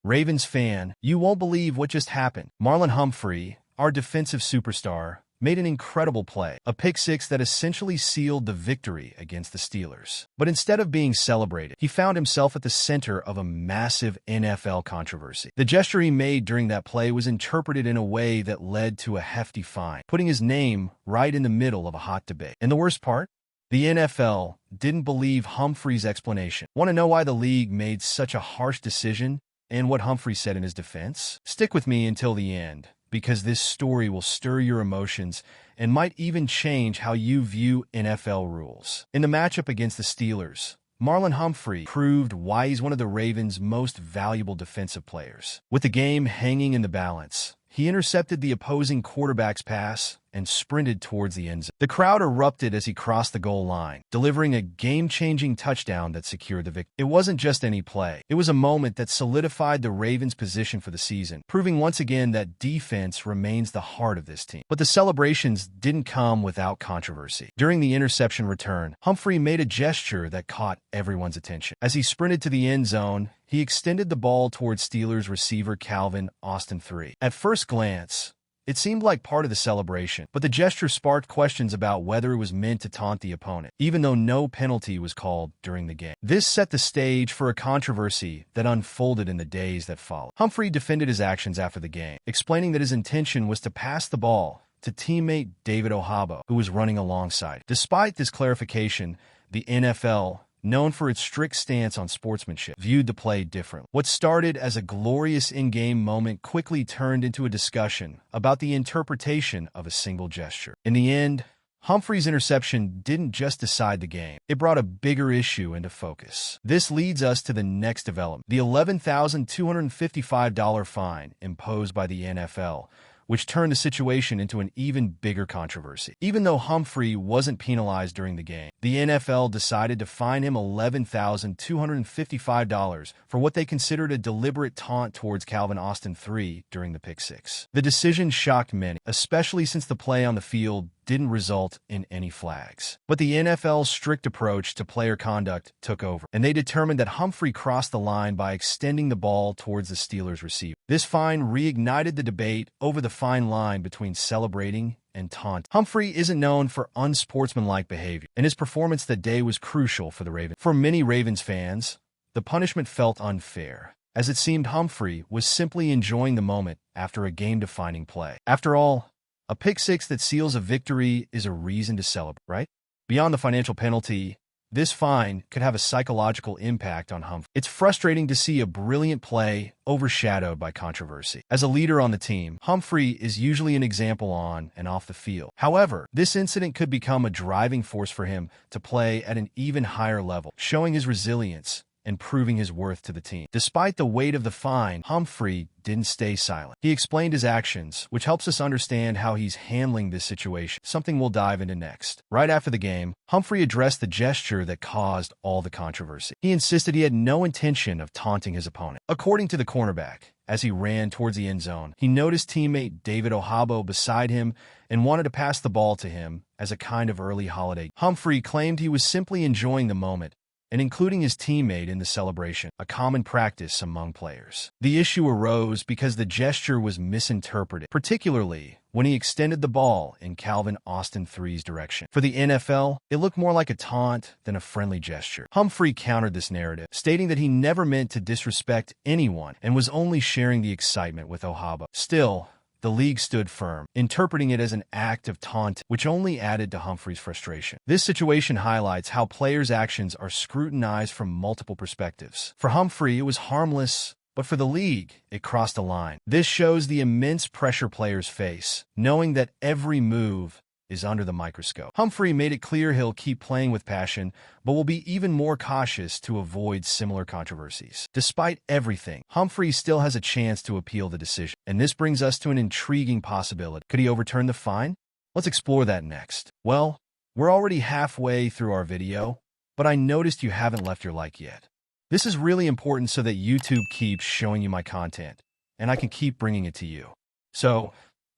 Ravens fan, you won't believe what just happened. Marlon Humphrey, our defensive superstar, made an incredible play, a pick six that essentially sealed the victory against the Steelers. But instead of being celebrated, he found himself at the center of a massive NFL controversy. The gesture he made during that play was interpreted in a way that led to a hefty fine, putting his name right in the middle of a hot debate. And the worst part? The NFL didn't believe Humphrey's explanation. Want to know why the league made such a harsh decision and what Humphrey said in his defense? Stick with me until the end, because this story will stir your emotions and might even change how you view NFL rules. In the matchup against the Steelers, Marlon Humphrey proved why he's one of the Ravens' most valuable defensive players. With the game hanging in the balance, he intercepted the opposing quarterback's pass and sprinted towards the end zone. The crowd erupted as he crossed the goal line, delivering a game-changing touchdown that secured the victory. It wasn't just any play. It was a moment that solidified the Ravens' position for the season, proving once again that defense remains the heart of this team. But the celebrations didn't come without controversy. During the interception return, Humphrey made a gesture that caught everyone's attention. As he sprinted to the end zone, he extended the ball towards Steelers receiver Calvin Austin III. At first glance, it seemed like part of the celebration, but the gesture sparked questions about whether it was meant to taunt the opponent, even though no penalty was called during the game. This set the stage for a controversy that unfolded in the days that followed. Humphrey defended his actions after the game, explaining that his intention was to pass the ball to teammate David Ohabo, who was running alongside. Despite this clarification, the NFL, known for its strict stance on sportsmanship, viewed the play differently. What started as a glorious in-game moment quickly turned into a discussion about the interpretation of a single gesture. In the end, Humphrey's interception didn't just decide the game. It brought a bigger issue into focus. This leads us to the next development, the $11,255 fine imposed by the NFL, which turned the situation into an even bigger controversy. Even though Humphrey wasn't penalized during the game, the NFL decided to fine him $11,255 for what they considered a deliberate taunt towards Calvin Austin III during the pick six. The decision shocked many, especially since the play on the field didn't result in any flags. But the NFL's strict approach to player conduct took over, and they determined that Humphrey crossed the line by extending the ball towards the Steelers receiver. This fine reignited the debate over the fine line between celebrating and taunt. Humphrey isn't known for unsportsmanlike behavior, and his performance that day was crucial for the Ravens. For many Ravens fans, the punishment felt unfair, as it seemed Humphrey was simply enjoying the moment after a game-defining play. After all, a pick six that seals a victory is a reason to celebrate, right? Beyond the financial penalty, this fine could have a psychological impact on Humphrey. It's frustrating to see a brilliant play overshadowed by controversy. As a leader on the team, Humphrey is usually an example on and off the field. However, this incident could become a driving force for him to play at an even higher level, showing his resilience and proving his worth to the team. Despite the weight of the fine, Humphrey didn't stay silent. He explained his actions, which helps us understand how he's handling this situation, something we'll dive into next. Right after the game, Humphrey addressed the gesture that caused all the controversy. He insisted he had no intention of taunting his opponent. According to the cornerback, as he ran towards the end zone, he noticed teammate David Ohabo beside him and wanted to pass the ball to him as a kind of early holiday. Humphrey claimed he was simply enjoying the moment and including his teammate in the celebration, a common practice among players. The issue arose because the gesture was misinterpreted, particularly when he extended the ball in Calvin Austin III's direction. For the NFL, it looked more like a taunt than a friendly gesture. Humphrey countered this narrative, stating that he never meant to disrespect anyone and was only sharing the excitement with Ohabo. Still, the league stood firm, interpreting it as an act of taunt, which only added to Humphrey's frustration. This situation highlights how players' actions are scrutinized from multiple perspectives. For Humphrey, it was harmless, but for the league, it crossed a line. This shows the immense pressure players face, knowing that every move is under the microscope. Humphrey made it clear he'll keep playing with passion, but will be even more cautious to avoid similar controversies. Despite everything, Humphrey still has a chance to appeal the decision, and this brings us to an intriguing possibility. Could he overturn the fine? Let's explore that next. Well, we're already halfway through our video, but I noticed you haven't left your like yet. This is really important so that YouTube keeps showing you my content, and I can keep bringing it to you. So,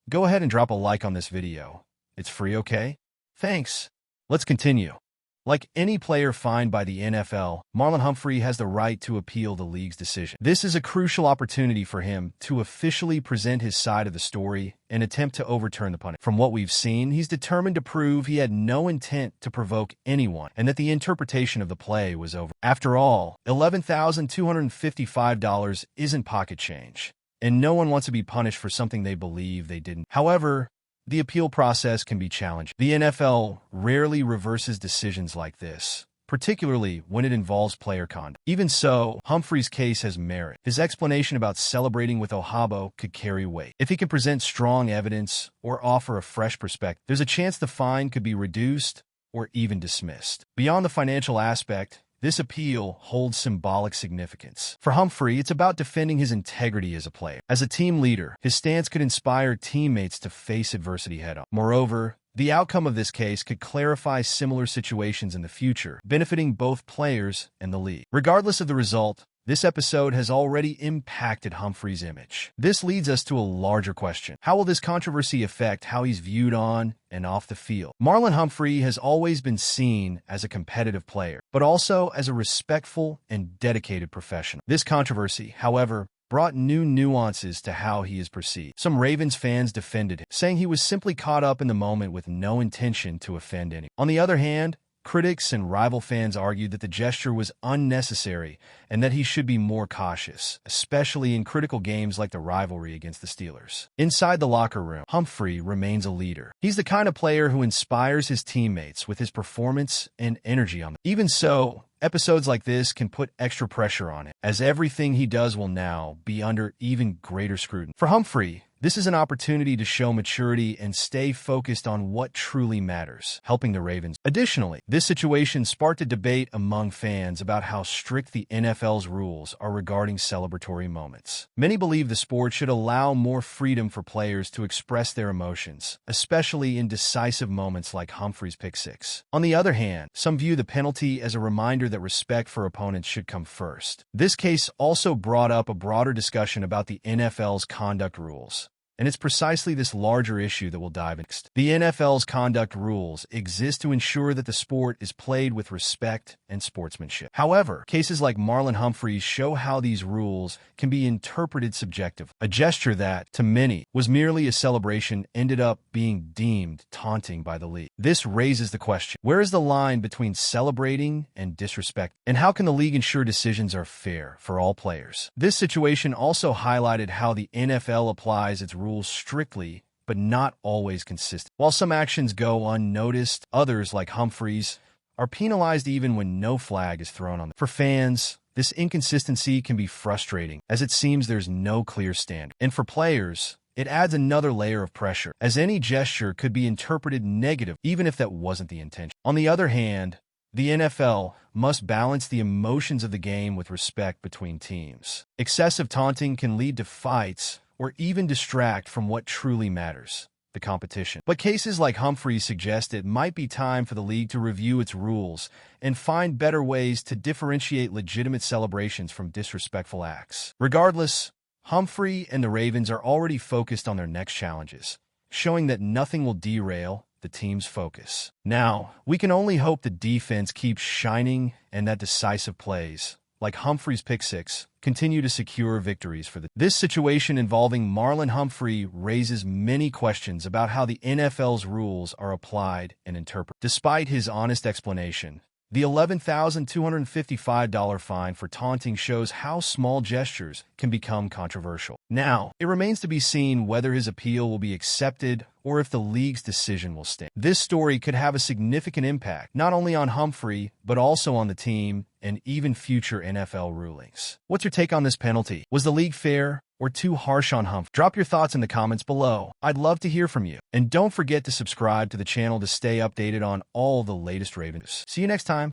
go ahead and drop a like on this video. It's free, okay? Thanks. Let's continue. Like any player fined by the NFL, Marlon Humphrey has the right to appeal the league's decision. This is a crucial opportunity for him to officially present his side of the story and attempt to overturn the punishment. From what we've seen, he's determined to prove he had no intent to provoke anyone and that the interpretation of the play was over. After all, $11,255 isn't pocket change, and no one wants to be punished for something they believe they didn't. However, the appeal process can be challenging. The NFL rarely reverses decisions like this, particularly when it involves player conduct. Even so, Humphrey's case has merit. His explanation about celebrating with Ohabo could carry weight. If he can present strong evidence or offer a fresh perspective, there's a chance the fine could be reduced or even dismissed. Beyond the financial aspect, this appeal holds symbolic significance. For Humphrey, it's about defending his integrity as a player. As a team leader, his stance could inspire teammates to face adversity head-on. Moreover, the outcome of this case could clarify similar situations in the future, benefiting both players and the league. Regardless of the result, this episode has already impacted Humphrey's image. This leads us to a larger question. How will this controversy affect how he's viewed on and off the field? Marlon Humphrey has always been seen as a competitive player, but also as a respectful and dedicated professional. This controversy, however, brought new nuances to how he is perceived. Some Ravens fans defended him, saying he was simply caught up in the moment with no intention to offend anyone. On the other hand, critics and rival fans argued that the gesture was unnecessary and that he should be more cautious, especially in critical games like the rivalry against the Steelers. Inside the locker room, Humphrey remains a leader. He's the kind of player who inspires his teammates with his performance and energy on them. Even so, episodes like this can put extra pressure on him, as everything he does will now be under even greater scrutiny. For Humphrey, this is an opportunity to show maturity and stay focused on what truly matters, helping the Ravens. Additionally, this situation sparked a debate among fans about how strict the NFL's rules are regarding celebratory moments. Many believe the sport should allow more freedom for players to express their emotions, especially in decisive moments like Humphrey's pick six. On the other hand, some view the penalty as a reminder that respect for opponents should come first. This case also brought up a broader discussion about the NFL's conduct rules. And it's precisely this larger issue that we'll dive into next. The NFL's conduct rules exist to ensure that the sport is played with respect and sportsmanship. However, cases like Marlon Humphrey's show how these rules can be interpreted subjectively. A gesture that, to many, was merely a celebration ended up being deemed taunting by the league. This raises the question, where is the line between celebrating and disrespect? And how can the league ensure decisions are fair for all players? This situation also highlighted how the NFL applies its rules strictly, but not always consistent. While some actions go unnoticed, others, like Humphrey's, are penalized even when no flag is thrown on them. For fans, this inconsistency can be frustrating, as it seems there's no clear standard. And for players, it adds another layer of pressure, as any gesture could be interpreted negative, even if that wasn't the intention. On the other hand, the NFL must balance the emotions of the game with respect between teams. Excessive taunting can lead to fights or even distract from what truly matters, the competition. But cases like Humphrey suggest it might be time for the league to review its rules and find better ways to differentiate legitimate celebrations from disrespectful acts. Regardless, Humphrey and the Ravens are already focused on their next challenges, showing that nothing will derail the team's focus. Now, we can only hope the defense keeps shining and that decisive plays, like Humphrey's pick six, continue to secure victories for the. This situation involving Marlon Humphrey raises many questions about how the NFL's rules are applied and interpreted. Despite his honest explanation, the $11,255 fine for taunting shows how small gestures can become controversial. Now, it remains to be seen whether his appeal will be accepted or if the league's decision will stand. This story could have a significant impact, not only on Humphrey, but also on the team and even future NFL rulings. What's your take on this penalty? Was the league fair or too harsh on Humphrey? Drop your thoughts in the comments below. I'd love to hear from you. And don't forget to subscribe to the channel to stay updated on all the latest Ravens news. See you next time.